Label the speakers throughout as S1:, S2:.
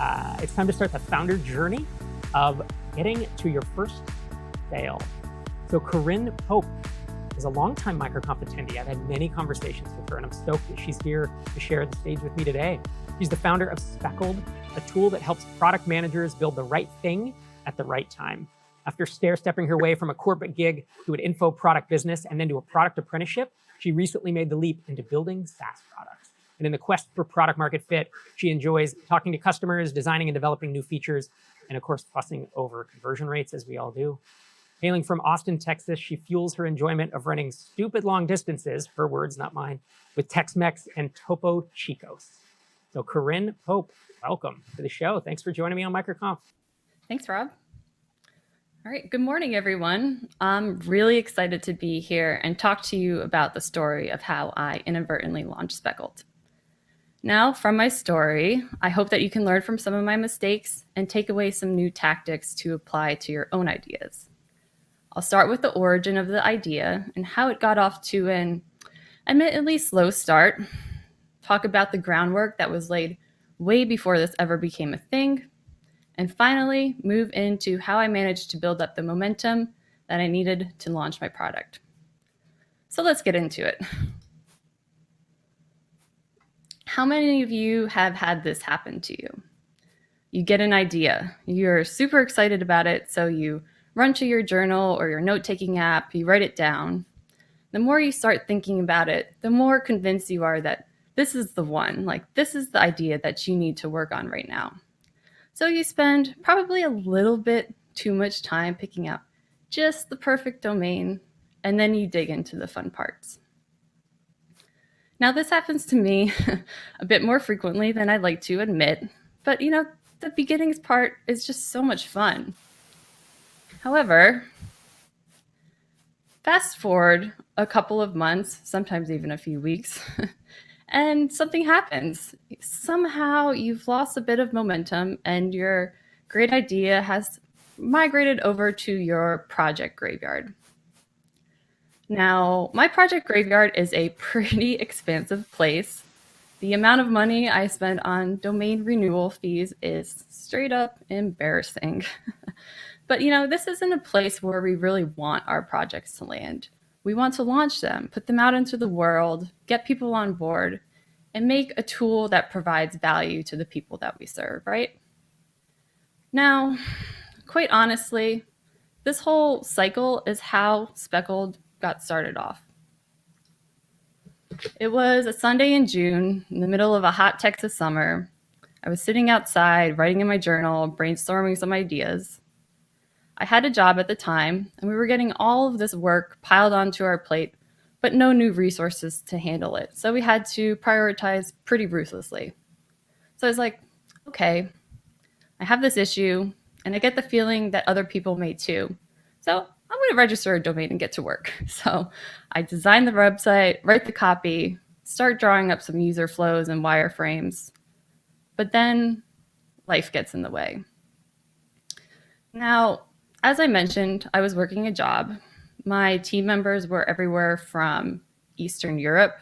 S1: It's time to start the founder journey of getting to your first sale. So Corinn Pope is a longtime MicroConf attendee. I've had many conversations with her, and I'm stoked that she's here to share the stage with me today. She's the founder of Speckled, a tool that helps product managers build the right thing at the right time. After stair-stepping her way from a corporate gig to an info product business and then to a product apprenticeship, she recently made the leap into building SaaS products. And in the quest for product market fit, she enjoys talking to customers, designing and developing new features, and of course, fussing over conversion rates, as we all do. Hailing from Austin, Texas, she fuels her enjoyment of running stupid long distances, her words, not mine, with Tex-Mex and Topo Chicos. So Corinn Pope, welcome to the show. Thanks for joining me on MicroConf.
S2: Thanks, Rob. All right, good morning, everyone. I'm really excited to be here and talk to you about the story of how I inadvertently launched Speckled. Now, from my story, I hope that you can learn from some of my mistakes and take away some new tactics to apply to your own ideas. I'll start with the origin of the idea and how it got off to an admittedly slow start, talk about the groundwork that was laid way before this ever became a thing, and finally move into how I managed to build up the momentum that I needed to launch my product. So let's get into it. How many of you have had this happen to you? You get an idea, you're super excited about it, so you run to your journal or your note-taking app, you write it down. The more you start thinking about it, the more convinced you are that this is the one, like this is the idea that you need to work on right now. So you spend probably a little bit too much time picking out just the perfect domain, and then you dig into the fun parts. Now, this happens to me a bit more frequently than I'd like to admit, but the beginnings part is just so much fun. However, fast forward a couple of months, sometimes even a few weeks, and something happens. Somehow you've lost a bit of momentum and your great idea has migrated over to your project graveyard. Now, my project graveyard is a pretty expansive place. The amount of money I spend on domain renewal fees is straight up embarrassing. But this isn't a place where we really want our projects to land. We want to launch them, put them out into the world, get people on board, and make a tool that provides value to the people that we serve, right? Now, quite honestly, this whole cycle is how Speckled got started off. It was a Sunday in June, in the middle of a hot Texas summer. I was sitting outside, writing in my journal, brainstorming some ideas. I had a job at the time, and we were getting all of this work piled onto our plate, but no new resources to handle it. So we had to prioritize pretty ruthlessly. So I was like, okay, I have this issue, and I get the feeling that other people may too. So I'm going to register a domain and get to work. So I design the website, write the copy, start drawing up some user flows and wireframes. But then life gets in the way. Now, as I mentioned, I was working a job. My team members were everywhere from Eastern Europe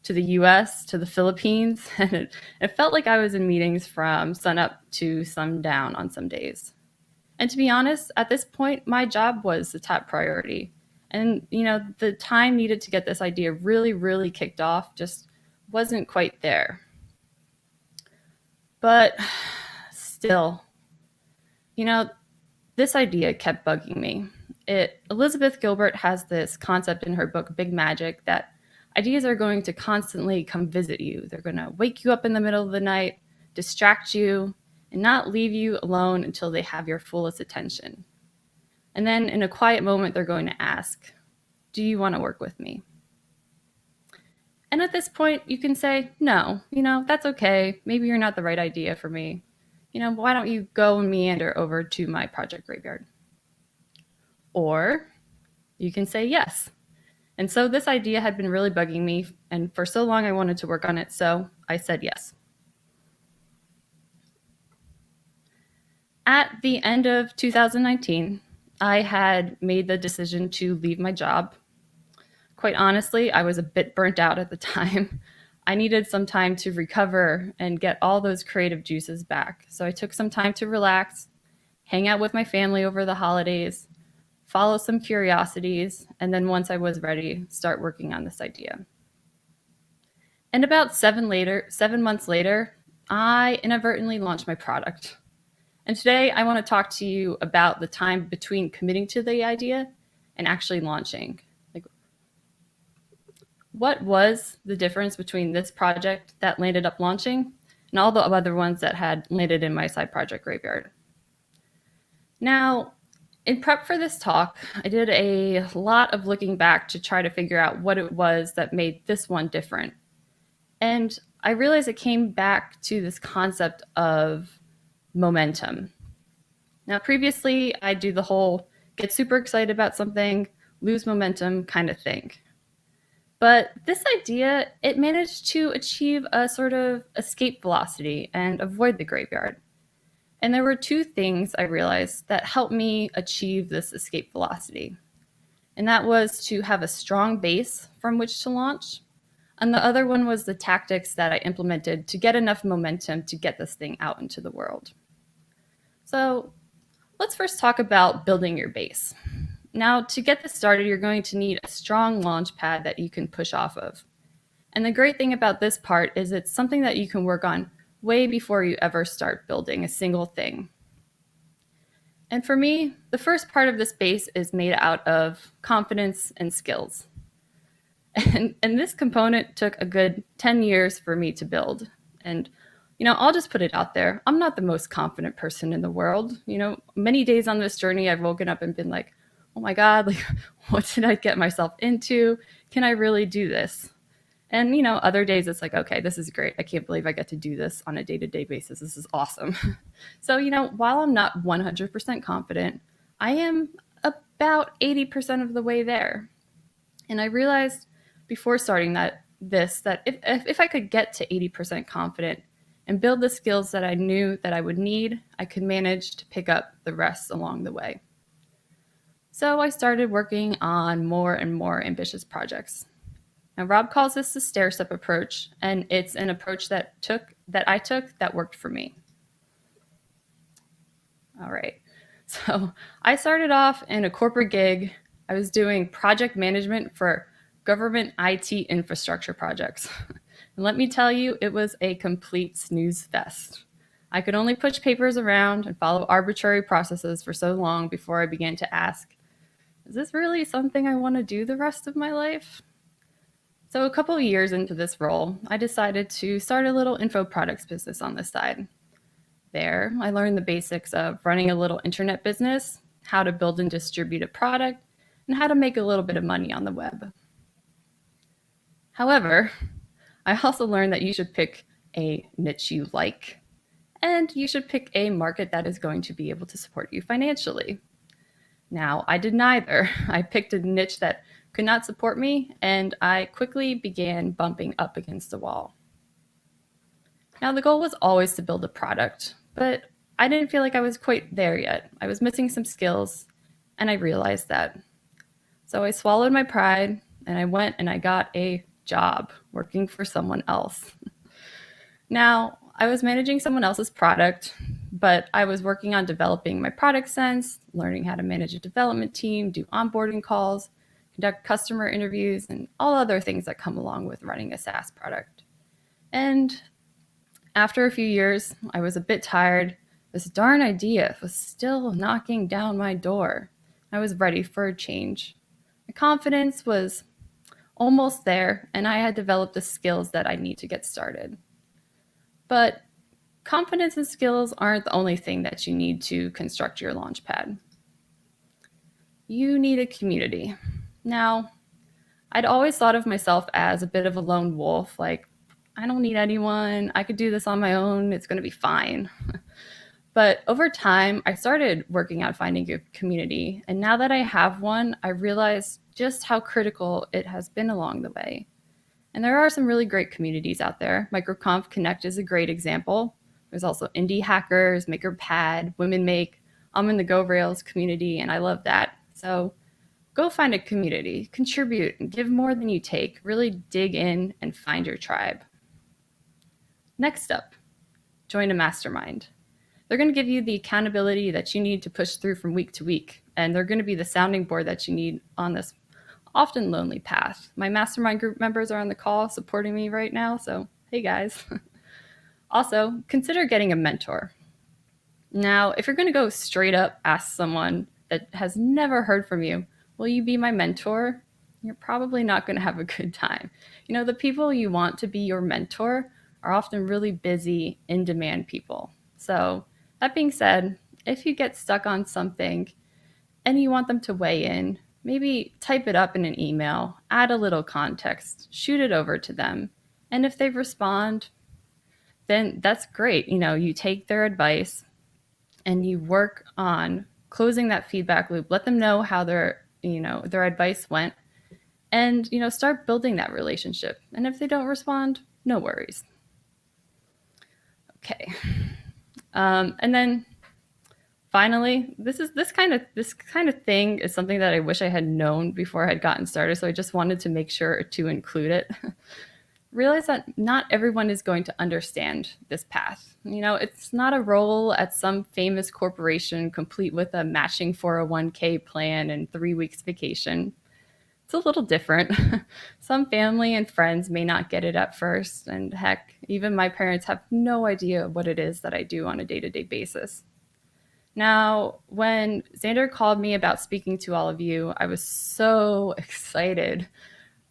S2: to the US to the Philippines. And it felt like I was in meetings from sunup to sundown on some days. And to be honest, at this point, my job was the top priority. And, the time needed to get this idea really, really kicked off just wasn't quite there. But still, this idea kept bugging me. Elizabeth Gilbert has this concept in her book, Big Magic, that ideas are going to constantly come visit you. They're going to wake you up in the middle of the night, distract you, and not leave you alone until they have your fullest attention. And then in a quiet moment, they're going to ask, do you want to work with me? And at this point, you can say, no, that's okay. Maybe you're not the right idea for me. Why don't you go and meander over to my project graveyard? Or you can say yes. And so this idea had been really bugging me, and for so long I wanted to work on it, so I said yes. At the end of 2019, I had made the decision to leave my job. Quite honestly, I was a bit burnt out at the time. I needed some time to recover and get all those creative juices back. So I took some time to relax, hang out with my family over the holidays, follow some curiosities, and then once I was ready, start working on this idea. And about 7 months later, I inadvertently launched my product. And today I want to talk to you about the time between committing to the idea and actually launching. Like, what was the difference between this project that landed up launching and all the other ones that had landed in my side project graveyard? Now, in prep for this talk, I did a lot of looking back to try to figure out what it was that made this one different. And I realized it came back to this concept of momentum. Now, previously, I do the whole get super excited about something, lose momentum kind of thing. But this idea, it managed to achieve a sort of escape velocity and avoid the graveyard. And there were two things I realized that helped me achieve this escape velocity. And that was to have a strong base from which to launch. And the other one was the tactics that I implemented to get enough momentum to get this thing out into the world. So let's first talk about building your base. Now, to get this started, you're going to need a strong launch pad that you can push off of. And the great thing about this part is it's something that you can work on way before you ever start building a single thing. And for me, the first part of this base is made out of confidence and skills. And this component took a good 10 years for me to build. And, I'll just put it out there. I'm not the most confident person in the world. Many days on this journey, I've woken up and been like, oh my God, like, what did I get myself into? Can I really do this? And, other days it's like, okay, this is great. I can't believe I get to do this on a day-to-day basis. This is awesome. So, while I'm not 100% confident, I am about 80% of the way there. And I realized before starting that if I could get to 80% confident and build the skills that I knew that I would need, I could manage to pick up the rest along the way. So I started working on more and more ambitious projects. Now, Rob calls this the stairstep approach, and it's an approach that I took that worked for me. All right. So I started off in a corporate gig. I was doing project management for government IT infrastructure projects. And let me tell you, it was a complete snooze fest. I could only push papers around and follow arbitrary processes for so long before I began to ask, is this really something I want to do the rest of my life? So a couple of years into this role, I decided to start a little info products business on the side. There, I learned the basics of running a little internet business, how to build and distribute a product, and how to make a little bit of money on the web. However, I also learned that you should pick a niche you like, and you should pick a market that is going to be able to support you financially. Now, I did neither. I picked a niche that could not support me, and I quickly began bumping up against the wall. Now, the goal was always to build a product, but I didn't feel like I was quite there yet. I was missing some skills, and I realized that. So I swallowed my pride, and I went and I got a job working for someone else. Now, I was managing someone else's product, but I was working on developing my product sense, learning how to manage a development team, do onboarding calls, conduct customer interviews, and all other things that come along with running a SaaS product. And after a few years, I was a bit tired. This darn idea was still knocking down my door. I was ready for a change. My confidence was almost there, and I had developed the skills that I need to get started. But confidence and skills aren't the only thing that you need to construct your launchpad. You need a community. Now, I'd always thought of myself as a bit of a lone wolf, like, I don't need anyone, I could do this on my own, it's going to be fine. But over time, I started working on finding a community, and now that I have one, I realize just how critical it has been along the way. And there are some really great communities out there. MicroConf Connect is a great example. There's also Indie Hackers, MakerPad, Women Make. I'm in the Go Rails community, and I love that. So go find a community, contribute, and give more than you take. Really dig in and find your tribe. Next up, join a mastermind. They're going to give you the accountability that you need to push through from week to week, and they're going to be the sounding board that you need on this often lonely path. My mastermind group members are on the call supporting me right now, so hey guys. Also, consider getting a mentor. Now, if you're going to go straight up ask someone that has never heard from you, will you be my mentor? You're probably not going to have a good time. You know, the people you want to be your mentor are often really busy, in-demand people. So that being said, if you get stuck on something and you want them to weigh in, maybe type it up in an email, add a little context, shoot it over to them. And if they respond, then that's great. You know, you take their advice and you work on closing that feedback loop. Let them know how their advice went, and, start building that relationship. And if they don't respond, no worries. Okay. And then finally, this kind of thing is something that I wish I had known before I had gotten started. So I just wanted to make sure to include it. Realize that not everyone is going to understand this path. It's not a role at some famous corporation complete with a matching 401k plan and 3 weeks vacation. It's a little different. Some family and friends may not get it at first, and heck, even my parents have no idea what it is that I do on a day-to-day basis. Now, when Xander called me about speaking to all of you, I was so excited.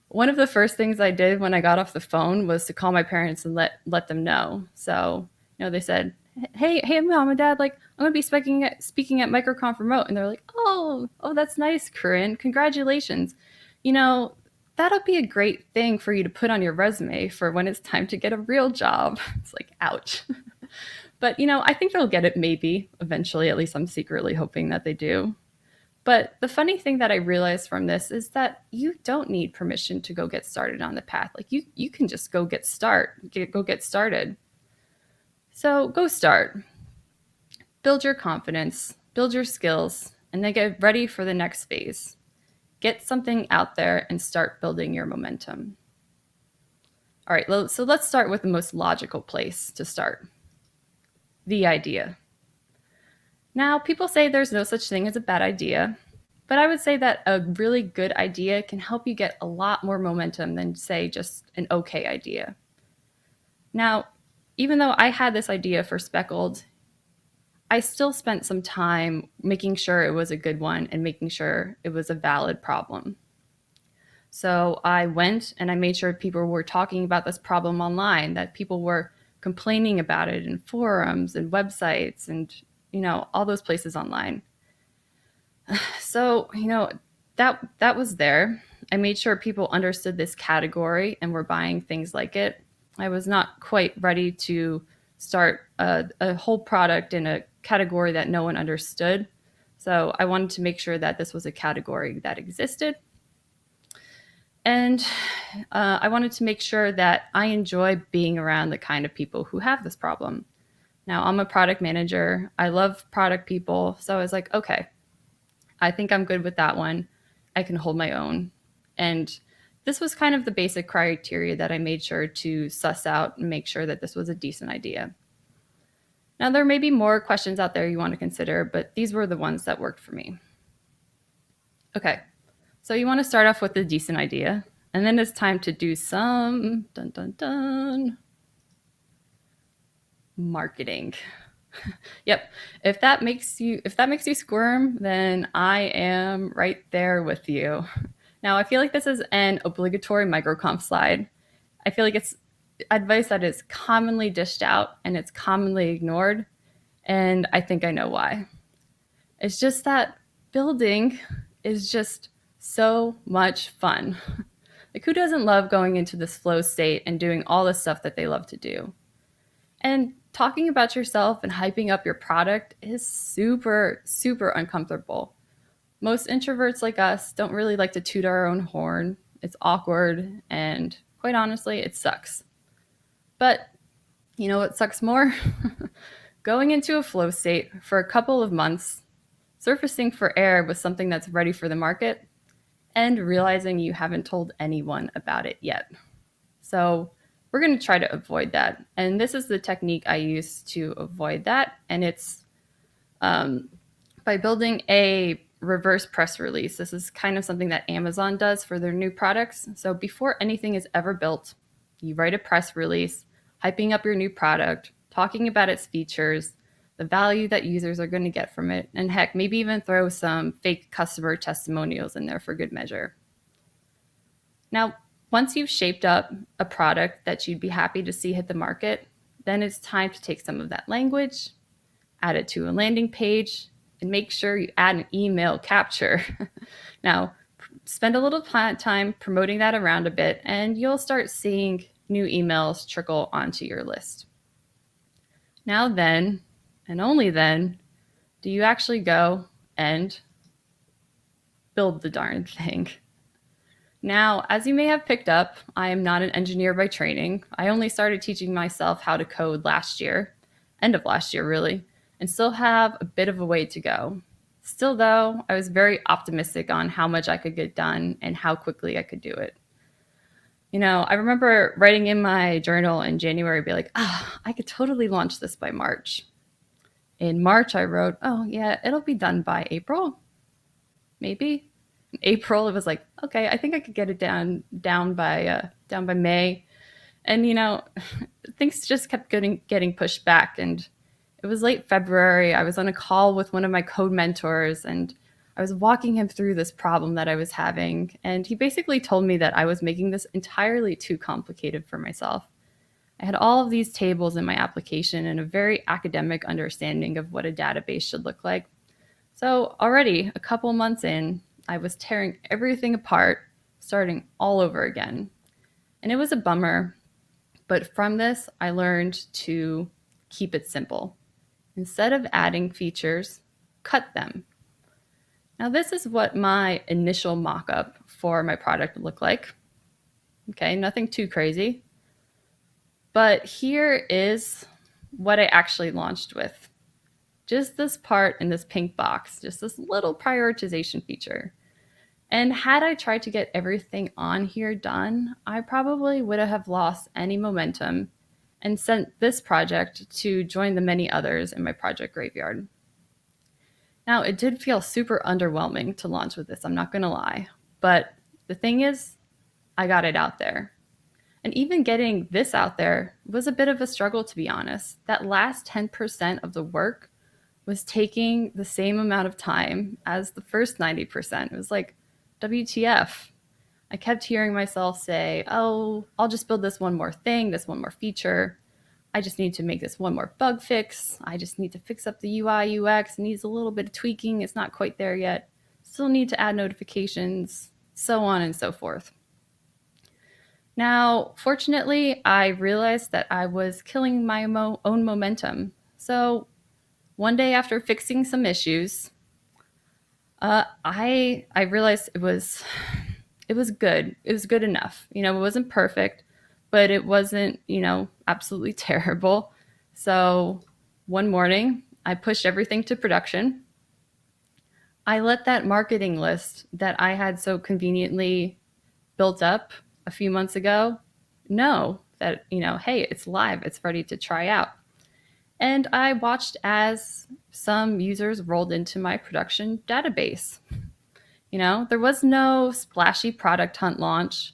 S2: One of the first things I did when I got off the phone was to call my parents and let them know. So, they said, hey, mom and dad, I'm going to be speaking at MicroConf remote. And they're like, oh, that's nice, Corinn. Congratulations. That'll be a great thing for you to put on your resume for when it's time to get a real job. It's like, ouch. But, I think they'll get it maybe eventually. At least I'm secretly hoping that they do. But the funny thing that I realized from this is that you don't need permission to go get started on the path. You can just go get started. So go start. Build your confidence, build your skills, and then get ready for the next phase. Get something out there and start building your momentum. All right, so let's start with the most logical place to start. The idea. Now, people say there's no such thing as a bad idea, but I would say that a really good idea can help you get a lot more momentum than, say, just an okay idea. Now, even though I had this idea for Speckled, I still spent some time making sure it was a good one and making sure it was a valid problem. So I went and I made sure people were talking about this problem online, that people were complaining about it in forums and websites and all those places online. So, that was there. I made sure people understood this category and were buying things like it. I was not quite ready to start a whole product in a category that no one understood. So I wanted to make sure that this was a category that existed. And I wanted to make sure that I enjoy being around the kind of people who have this problem. Now, I'm a product manager. I love product people. So I was like, okay, I think I'm good with that one. I can hold my own. And this was kind of the basic criteria that I made sure to suss out and make sure that this was a decent idea. Now, there may be more questions out there you want to consider, but these were the ones that worked for me. Okay, so you want to start off with a decent idea, and then it's time to do some marketing. Yep. If that makes you squirm, then I am right there with you. Now, I feel like this is an obligatory MicroConf slide. I feel like it's advice that is commonly dished out and it's commonly ignored. And I think I know why. It's just that building is just so much fun. Who doesn't love going into this flow state and doing all the stuff that they love to do? And talking about yourself and hyping up your product is super, super uncomfortable. Most introverts like us don't really like to toot our own horn. It's awkward, and quite honestly, it sucks. But you know what sucks more? Going into a flow state for a couple of months, surfacing for air with something that's ready for the market, and realizing you haven't told anyone about it yet. So we're going to try to avoid that. And this is the technique I use to avoid that. And it's by building a reverse press release. This is kind of something that Amazon does for their new products. So before anything is ever built, you write a press release, hyping up your new product, talking about its features, the value that users are going to get from it, and heck, maybe even throw some fake customer testimonials in there for good measure. Now, once you've shaped up a product that you'd be happy to see hit the market, then it's time to take some of that language, add it to a landing page, and make sure you add an email capture. Now, spend a little time promoting that around a bit, and you'll start seeing new emails trickle onto your list. Now then, and only then, do you actually go and build the darn thing. Now, as you may have picked up, I am not an engineer by training. I only started teaching myself how to code last year, end of last year really, and still have a bit of a way to go. Still though, I was very optimistic on how much I could get done and how quickly I could do it. You know, I remember writing in my journal in January, be like, I could totally launch this by March. In March, I wrote, oh yeah, it'll be done by April, maybe. In April, it was like, okay, I think I could get it down by May. And you know, things just kept getting pushed back. And it was late February. I was on a call with one of my code mentors, and I was walking him through this problem that I was having. And he basically told me that I was making this entirely too complicated for myself. I had all of these tables in my application and a very academic understanding of what a database should look like. So already a couple months in, I was tearing everything apart, starting all over again. And it was a bummer, but from this, I learned to keep it simple. Instead of adding features, cut them. Now, this is what my initial mock-up for my product looked like. Okay, nothing too crazy. But here is what I actually launched with. Just this part in this pink box, just this little prioritization feature. And had I tried to get everything on here done, I probably would have lost any momentum and sent this project to join the many others in my project graveyard. Now, it did feel super underwhelming to launch with this, I'm not going to lie. But the thing is, I got it out there. And even getting this out there was a bit of a struggle, to be honest. That last 10% of the work was taking the same amount of time as the first 90%. It was like, WTF. I kept hearing myself say, oh, I'll just build this one more thing, this one more feature. I just need to make this one more bug fix. I just need to fix up the UI, UX. It needs a little bit of tweaking. It's not quite there yet. Still need to add notifications, so on and so forth. Now, fortunately, I realized that I was killing my own momentum. So one day after fixing some issues, I realized it was good. It was good enough. You know, it wasn't perfect, but it wasn't, absolutely terrible. So one morning, I pushed everything to production. I let that marketing list that I had so conveniently built up a few months ago know that, hey, it's live, it's ready to try out. And I watched as some users rolled into my production database. There was no splashy product hunt launch.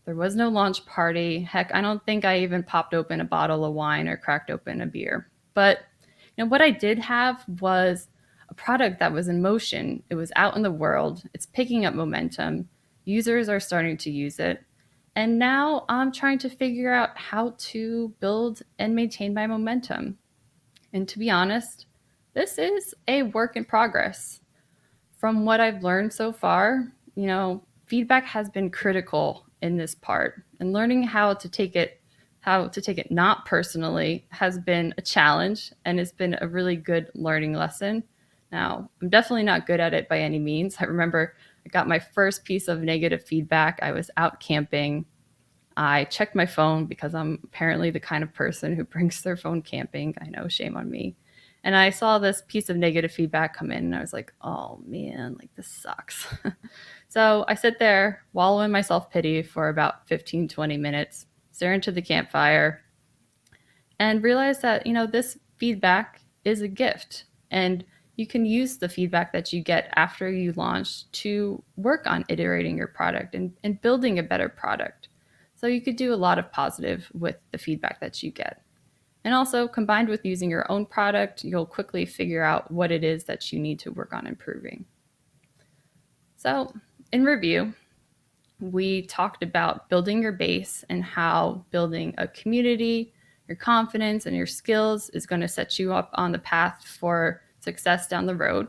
S2: There was no launch party. Heck, I don't think I even popped open a bottle of wine or cracked open a beer. But what I did have was a product that was in motion. It was out in the world. It's picking up momentum. Users are starting to use it. And now I'm trying to figure out how to build and maintain my momentum. And to be honest, this is a work in progress. From what I've learned so far, feedback has been critical in this part, and learning how to take it not personally has been a challenge, and it's been a really good learning lesson. Now, I'm definitely not good at it by any means. I remember I got my first piece of negative feedback. I was out camping. I checked my phone because I'm apparently the kind of person who brings their phone camping. I know, shame on me. And I saw this piece of negative feedback come in, and I was like, oh man, this sucks. So I sit there, wallow in my self-pity for about 15, 20 minutes. stare into the campfire, and realize that, this feedback is a gift. And you can use the feedback that you get after you launch to work on iterating your product and building a better product. So you could do a lot of positive with the feedback that you get. And also, combined with using your own product, you'll quickly figure out what it is that you need to work on improving. So, in review, we talked about building your base and how building a community, your confidence, and your skills is going to set you up on the path for success down the road.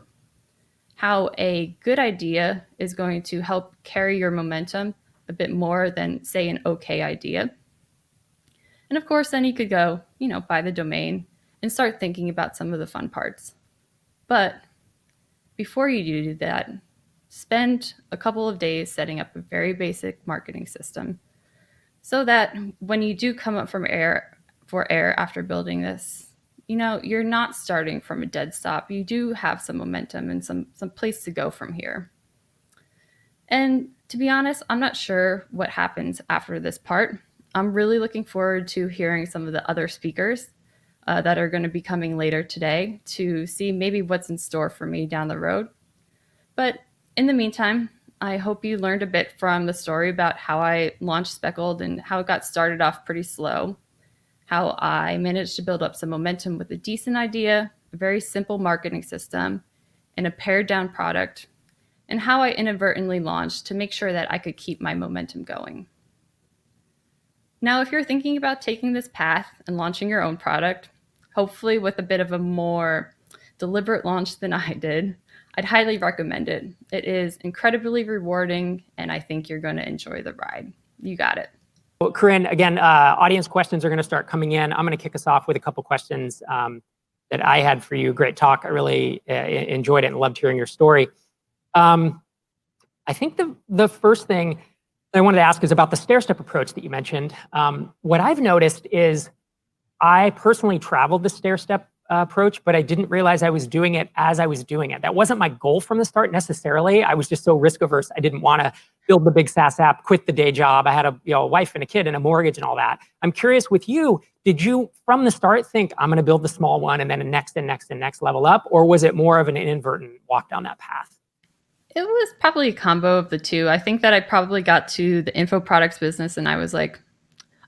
S2: How a good idea is going to help carry your momentum a bit more than, say, an okay idea. And of course, then you could go, buy the domain and start thinking about some of the fun parts. But before you do that, spend a couple of days setting up a very basic marketing system so that when you do come up for air after building this, you're not starting from a dead stop. You do have some momentum and some place to go from here. And to be honest, I'm not sure what happens after this part. I'm really looking forward to hearing some of the other speakers that are going to be coming later today to see maybe what's in store for me down the road. But in the meantime, I hope you learned a bit from the story about how I launched Speckled and how it got started off pretty slow, how I managed to build up some momentum with a decent idea, a very simple marketing system, and a pared down product, and how I inadvertently launched to make sure that I could keep my momentum going. Now, if you're thinking about taking this path and launching your own product, hopefully with a bit of a more deliberate launch than I did, I'd highly recommend it. It is incredibly rewarding, and I think you're going to enjoy the ride. You got it.
S1: Well, Corinn, again, audience questions are going to start coming in. I'm going to kick us off with a couple questions that I had for you. Great talk. I really enjoyed it and loved hearing your story. I think the first thing I wanted to ask is about the stairstep approach that you mentioned. What I've noticed is I personally traveled the stairstep approach, but I didn't realize I was doing it as I was doing it. That wasn't my goal from the start necessarily. I was just so risk averse. I didn't want to build the big SaaS app, quit the day job. I had a wife and a kid and a mortgage and all that. I'm curious with you, did you from the start think I'm going to build the small one and then a next and next and next level up? Or was it more of an inadvertent walk down that path?
S2: It was probably a combo of the two. I think that I probably got to the info products business and I was like,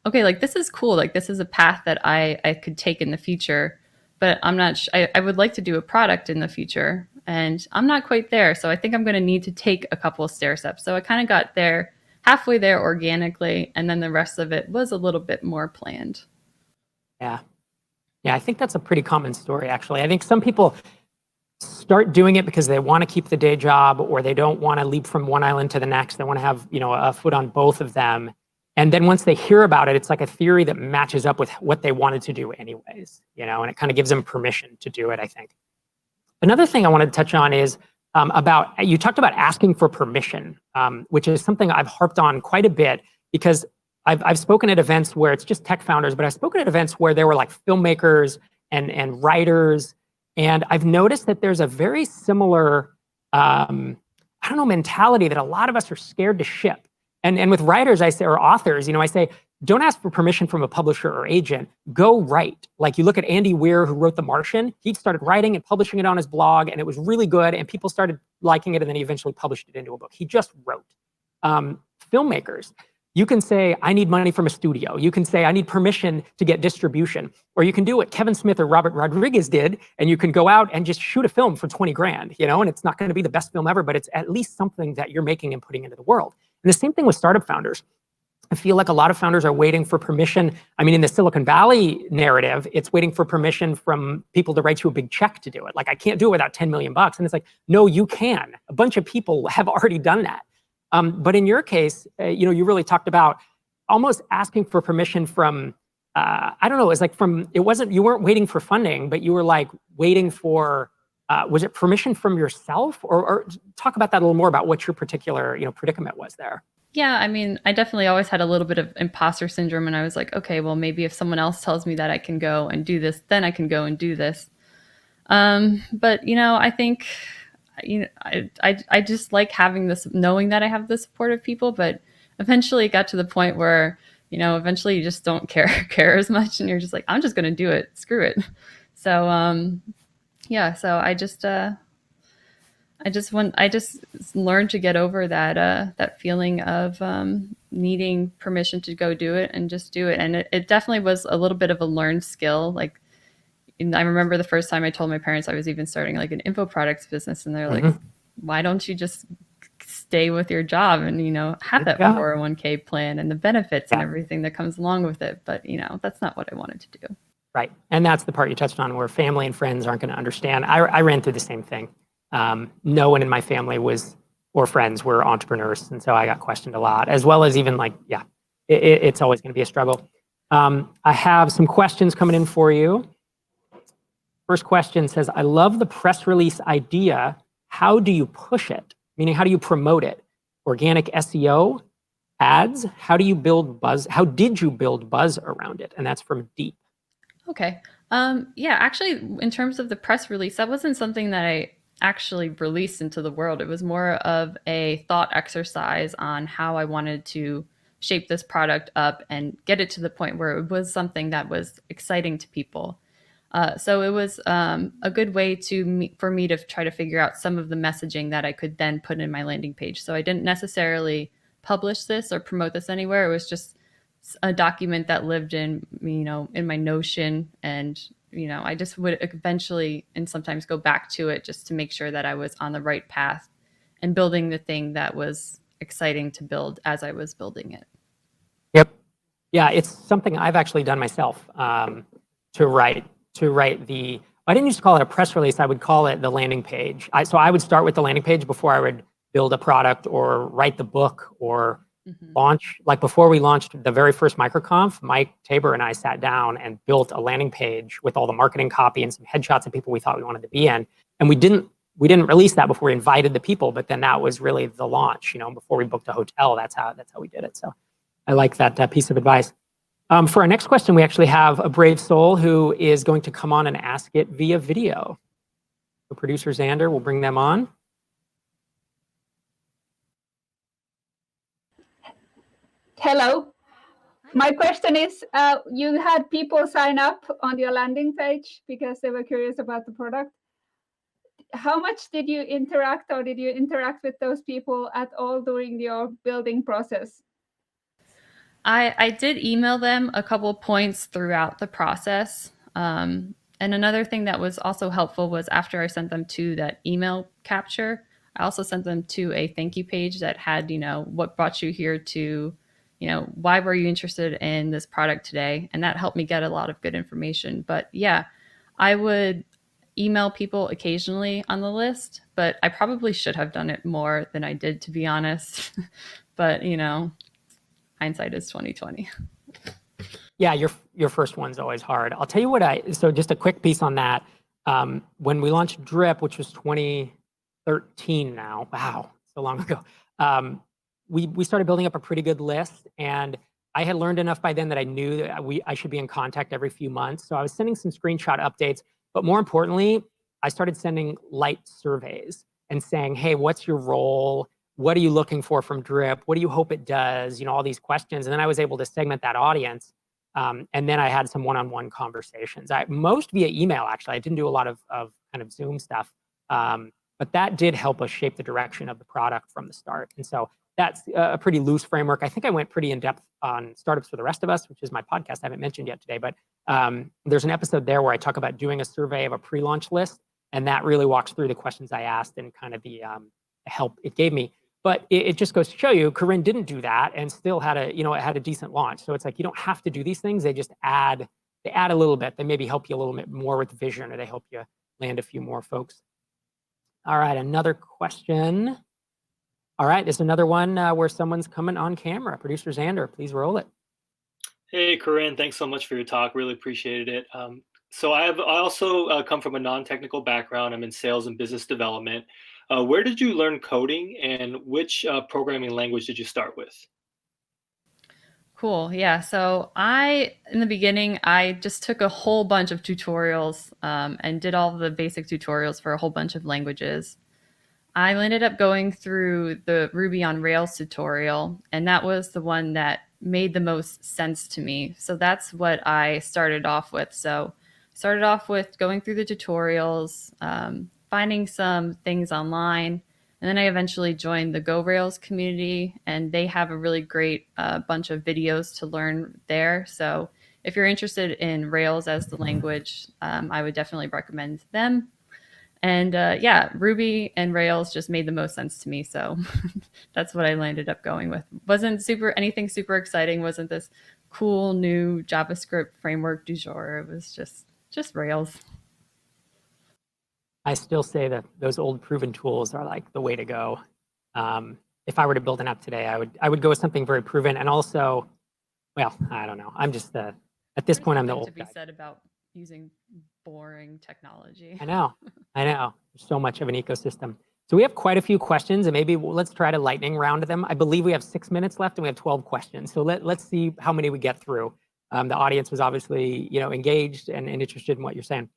S2: okay, like this is cool. Like this is a path that I could take in the future, but I'm not, I would like to do a product in the future and I'm not quite there. So I think I'm going to need to take a couple of stair steps. So I kind of got there halfway there organically. And then the rest of it was a little bit more planned.
S1: Yeah. Yeah. I think that's a pretty common story, actually. I think some people start doing it because they want to keep the day job or they don't want to leap from one island to the next. They want to have, a foot on both of them. And then once they hear about it, it's like a theory that matches up with what they wanted to do anyways, and it kind of gives them permission to do it, I think. Another thing I wanted to touch on is you talked about asking for permission, which is something I've harped on quite a bit because I've spoken at events where it's just tech founders, but I've spoken at events where there were like filmmakers and writers. And I've noticed that there's a very similar, mentality that a lot of us are scared to ship. And with writers, I say, or authors, I say, don't ask for permission from a publisher or agent. Go write. Like you look at Andy Weir, who wrote The Martian. He started writing and publishing it on his blog, and it was really good. And people started liking it, and then he eventually published it into a book. He just wrote. Filmmakers, you can say, I need money from a studio. You can say, I need permission to get distribution. Or you can do what Kevin Smith or Robert Rodriguez did, and you can go out and just shoot a film for 20 grand, and it's not going to be the best film ever, but it's at least something that you're making and putting into the world. And the same thing with startup founders. I feel like a lot of founders are waiting for permission. I mean, in the Silicon Valley narrative, it's waiting for permission from people to write you a big check to do it. Like, I can't do it without 10 million bucks. And it's like, no, you can. A bunch of people have already done that. But in your case, you really talked about almost asking for permission from, you weren't waiting for funding, but you were like waiting for, was it permission from yourself? Or talk about that a little more about what your particular, predicament was there.
S2: Yeah, I mean, I definitely always had a little bit of imposter syndrome, and I was like, okay, well, maybe if someone else tells me that I can go and do this, then I can go and do this. But I think, I just like having this, knowing that I have the support of people. But eventually, it got to the point where eventually you just don't care as much, and you're just like, I'm just going to do it. Screw it. So, so I just learned to get over that feeling of needing permission to go do it and just do it. And it definitely was a little bit of a learned skill. Like, I remember the first time I told my parents I was even starting like an info products business, and they're like, why don't you just stay with your job and, have that 401k plan and the benefits and everything that comes along with it. But, that's not what I wanted to do.
S1: Right. And that's the part you touched on where family and friends aren't going to understand. I ran through the same thing. No one in my family or friends were entrepreneurs. And so I got questioned a lot, as well as even it's always going to be a struggle. I have some questions coming in for you. First question says, I love the press release idea. How do you push it? Meaning, how do you promote it? Organic SEO, ads? How do you build buzz? How did you build buzz around it? And that's from Deep.
S2: Okay. Actually, in terms of the press release, that wasn't something that I actually released into the world. It was more of a thought exercise on how I wanted to shape this product up and get it to the point where it was something that was exciting to people. So it was a good way for me to try to figure out some of the messaging that I could then put in my landing page. So I didn't necessarily publish this or promote this anywhere. It was just a document that lived in my Notion, and I just would eventually and sometimes go back to it just to make sure that I was on the right path and building the thing that was exciting to build as I was building it.
S1: Yep. Yeah, it's something I've actually done myself to write the, I didn't used to call it a press release, I would call it the landing page. So I would start with the landing page before I would build a product or write the book or launch. Like before we launched the very first MicroConf, Mike Tabor and I sat down and built a landing page with all the marketing copy and some headshots of people we thought we wanted to be in. And we didn't release that before we invited the people, but then that was really the launch, before we booked a hotel. That's how we did it. So I like that piece of advice. For our next question, we actually have a brave soul who is going to come on and ask it via video. So producer Xander will bring them on.
S3: Hello. My question is, you had people sign up on your landing page because they were curious about the product. How much did you interact, or did you interact with those people at all during your building process?
S2: I did email them a couple of points throughout the process. And another thing that was also helpful was after I sent them to that email capture, I also sent them to a thank you page that had, what brought you here to, why were you interested in this product today? And that helped me get a lot of good information. But yeah, I would email people occasionally on the list, but I probably should have done it more than I did, to be honest. But, hindsight is 2020.
S1: Yeah, your first one's always hard. I'll tell you what so just a quick piece on that. When we launched Drip, which was 2013 now, wow, so long ago, we started building up a pretty good list, and I had learned enough by then that I knew that I should be in contact every few months. So I was sending some screenshot updates, but more importantly, I started sending light surveys and saying, hey, what's your role? What are you looking for from Drip? What do you hope it does? All these questions. And then I was able to segment that audience. And then I had some one-on-one conversations. Most via email, actually. I didn't do a lot of kind of Zoom stuff. But that did help us shape the direction of the product from the start. And so that's a pretty loose framework. I think I went pretty in-depth on Startups for the Rest of Us, which is my podcast I haven't mentioned yet today. But there's an episode there where I talk about doing a survey of a pre-launch list. And that really walks through the questions I asked and kind of the help it gave me. But it just goes to show you, Corinn didn't do that and still had a decent launch. So it's like, you don't have to do these things. They just add a little bit. They maybe help you a little bit more with vision, or they help you land a few more folks. All right, another question. All right, there's another one where someone's coming on camera. Producer Xander, please roll it.
S4: Hey, Corinn, thanks so much for your talk. Really appreciated it. So I also come from a non-technical background. I'm in sales and business development. Where did you learn coding, and which programming language did you start with?
S2: Cool. Yeah. So in the beginning, I just took a whole bunch of tutorials and did all the basic tutorials for a whole bunch of languages. I ended up going through the Ruby on Rails tutorial, and that was the one that made the most sense to me. So that's what I started off with. So started off with going through the tutorials, finding some things online, and then I eventually joined the Go Rails community, and they have a really great bunch of videos to learn there. So if you're interested in Rails as the language, I would definitely recommend them. And yeah, Ruby and Rails just made the most sense to me. So that's what I landed up going with. Wasn't anything super exciting. Wasn't this cool new JavaScript framework du jour. It was just Rails.
S1: I still say that those old proven tools are like the way to go. If I were to build an app today, I would go with something very proven. And also, well, I don't know. I'm just at this point, I'm the old
S2: to be
S1: guy.
S2: said about using boring technology.
S1: I know. There's so much of an ecosystem. So we have quite a few questions, and maybe let's try to lightning round them. I believe we have 6 minutes left, and we have 12 questions. So let's see how many we get through. The audience was obviously, engaged and interested in what you're saying.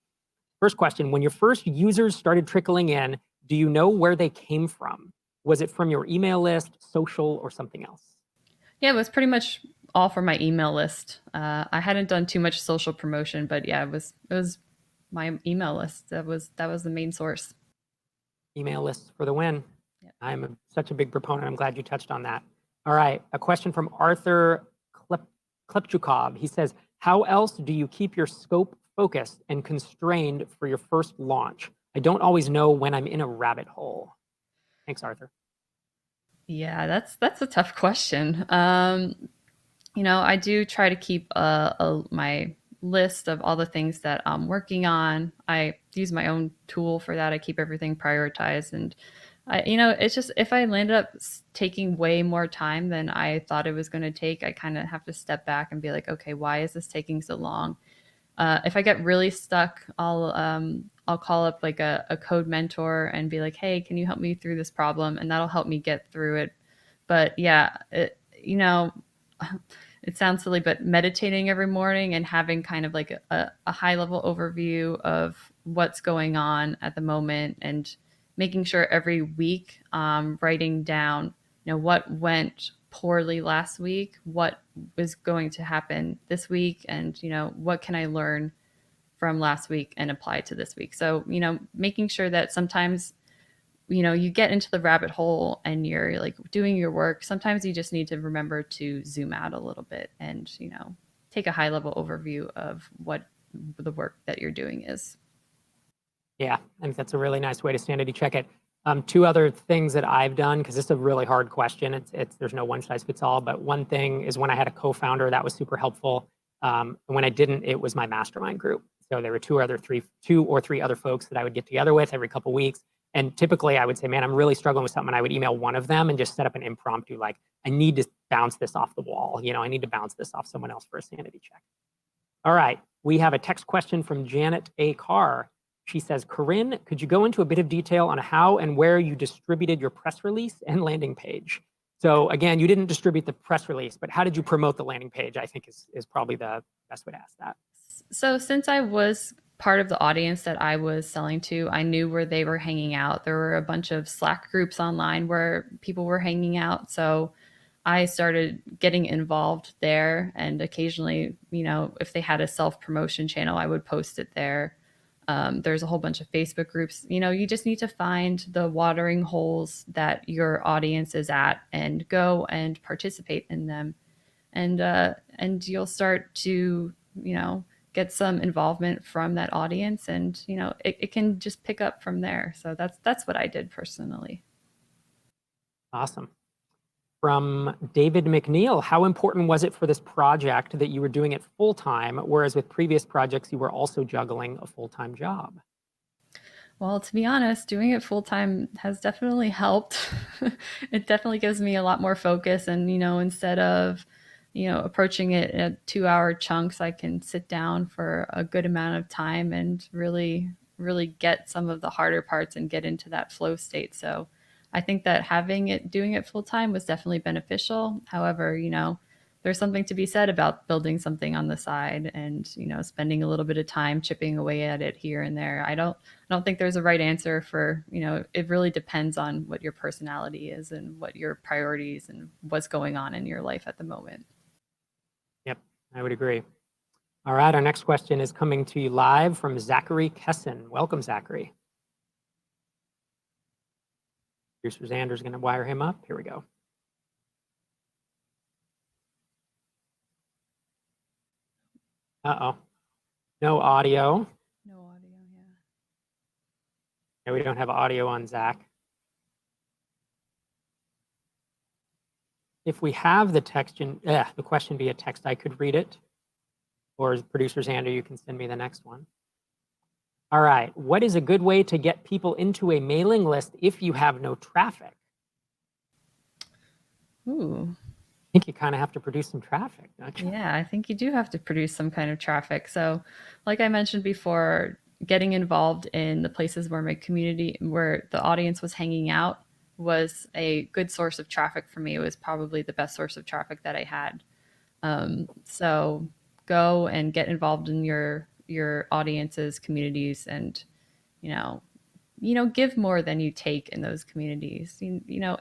S1: First question: when your first users started trickling in, do you know where they came from? Was it from your email list, social, or something else?
S2: Yeah, it was pretty much all from my email list. I hadn't done too much social promotion, but yeah, it was my email list. That was the main source.
S1: Email lists for the win.
S2: Yep.
S1: I'm such a big proponent. I'm glad you touched on that. All right, a question from Arthur Klepchukov. He says, how else do you keep your scope focused and constrained for your first launch? I don't always know when I'm in a rabbit hole. Thanks, Arthur.
S2: Yeah, that's a tough question. I do try to keep my list of all the things that I'm working on. I use my own tool for that. I keep everything prioritized, and it's just if I landed up taking way more time than I thought it was going to take, I kind of have to step back and be like, okay, why is this taking so long? If I get really stuck, I'll call up like a code mentor and be like, hey, can you help me through this problem? And that'll help me get through it. But yeah, it sounds silly, but meditating every morning and having kind of like a high level overview of what's going on at the moment, and making sure every week writing down, what went poorly last week, what was going to happen this week, and what can I learn from last week and apply to this week. So making sure that sometimes you get into the rabbit hole and you're like doing your work. Sometimes you just need to remember to zoom out a little bit and take a high level overview of what the work that you're doing is.
S1: Yeah, I think that's a really nice way to sanity check it. Two other things that I've done, because this is a really hard question. There's no one size fits all, but one thing is when I had a co-founder, that was super helpful. And when I didn't, it was my mastermind group. So there were two or three other folks that I would get together with every couple of weeks. And typically I would say, man, I'm really struggling with something. And I would email one of them and just set up an impromptu, like, I need to bounce this off the wall. I need to bounce this off someone else for a sanity check. All right, we have a text question from Janet A. Carr. She says, Corinn, could you go into a bit of detail on how and where you distributed your press release and landing page? So again, you didn't distribute the press release, but how did you promote the landing page? I think is probably the best way to ask that.
S2: So since I was part of the audience that I was selling to, I knew where they were hanging out. There were a bunch of Slack groups online where people were hanging out. So I started getting involved there. And occasionally, if they had a self-promotion channel, I would post it there. There's a whole bunch of Facebook groups. You just need to find the watering holes that your audience is at and go and participate in them. And you'll start to, get some involvement from that audience, and it can just pick up from there. So that's what I did personally.
S1: Awesome. From David McNeil, how important was it for this project that you were doing it full-time, whereas with previous projects you were also juggling a full-time job?
S2: Well, to be honest, doing it full-time has definitely helped. It definitely gives me a lot more focus, and instead of approaching it in 2-hour chunks, I can sit down for a good amount of time and really get some of the harder parts and get into that flow state. So I think that doing it full time was definitely beneficial. However, there's something to be said about building something on the side and, spending a little bit of time chipping away at it here and there. I don't think there's a right answer for, it really depends on what your personality is and what your priorities and what's going on in your life at the moment.
S1: I would agree. All right, our next question is coming to you live from Zachary Kesson. Welcome, Zachary. Producer Xander's going to wire him up. Here we go. Uh-oh. No audio.
S2: No audio, yeah.
S1: Yeah, we don't have audio on Zach. If we have the the question via text, I could read it. Or as producer Xander, you can send me the next one. All right. What is a good way to get people into a mailing list if you have no traffic?
S2: Ooh.
S1: I think you kind of have to produce some traffic, don't you?
S2: Yeah, I think you do have to produce some kind of traffic. So, like I mentioned before, getting involved in the places where my community, where the audience was hanging out, was a good source of traffic for me. It was probably the best source of traffic that I had. So go and get involved in your audience's communities, and give more than you take in those communities.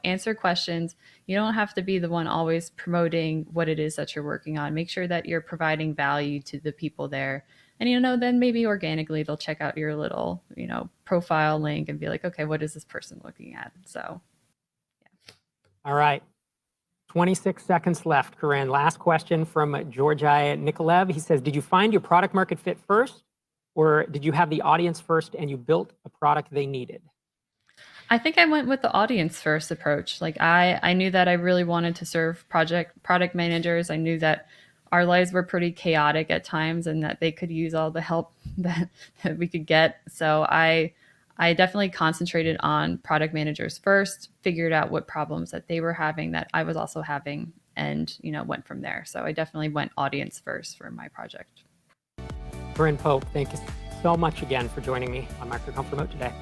S2: Answer questions. You don't have to be the one always promoting what it is that you're working on. Make sure that you're providing value to the people there. And, then maybe organically they'll check out your little, profile link and be like, okay, what is this person looking at? So, yeah.
S1: All right. 26 seconds left, Corinn. Last question from Georgi Nikolaev. He says, did you find your product market fit first? Or did you have the audience first and you built a product they needed?
S2: I think I went with the audience first approach. Like I knew that I really wanted to serve product managers. I knew that our lives were pretty chaotic at times and that they could use all the help that we could get. So I definitely concentrated on product managers first, figured out what problems that they were having that I was also having, and went from there. So I definitely went audience first for my project.
S1: Corinn Pope, thank you so much again for joining me on MicroConf Remote today.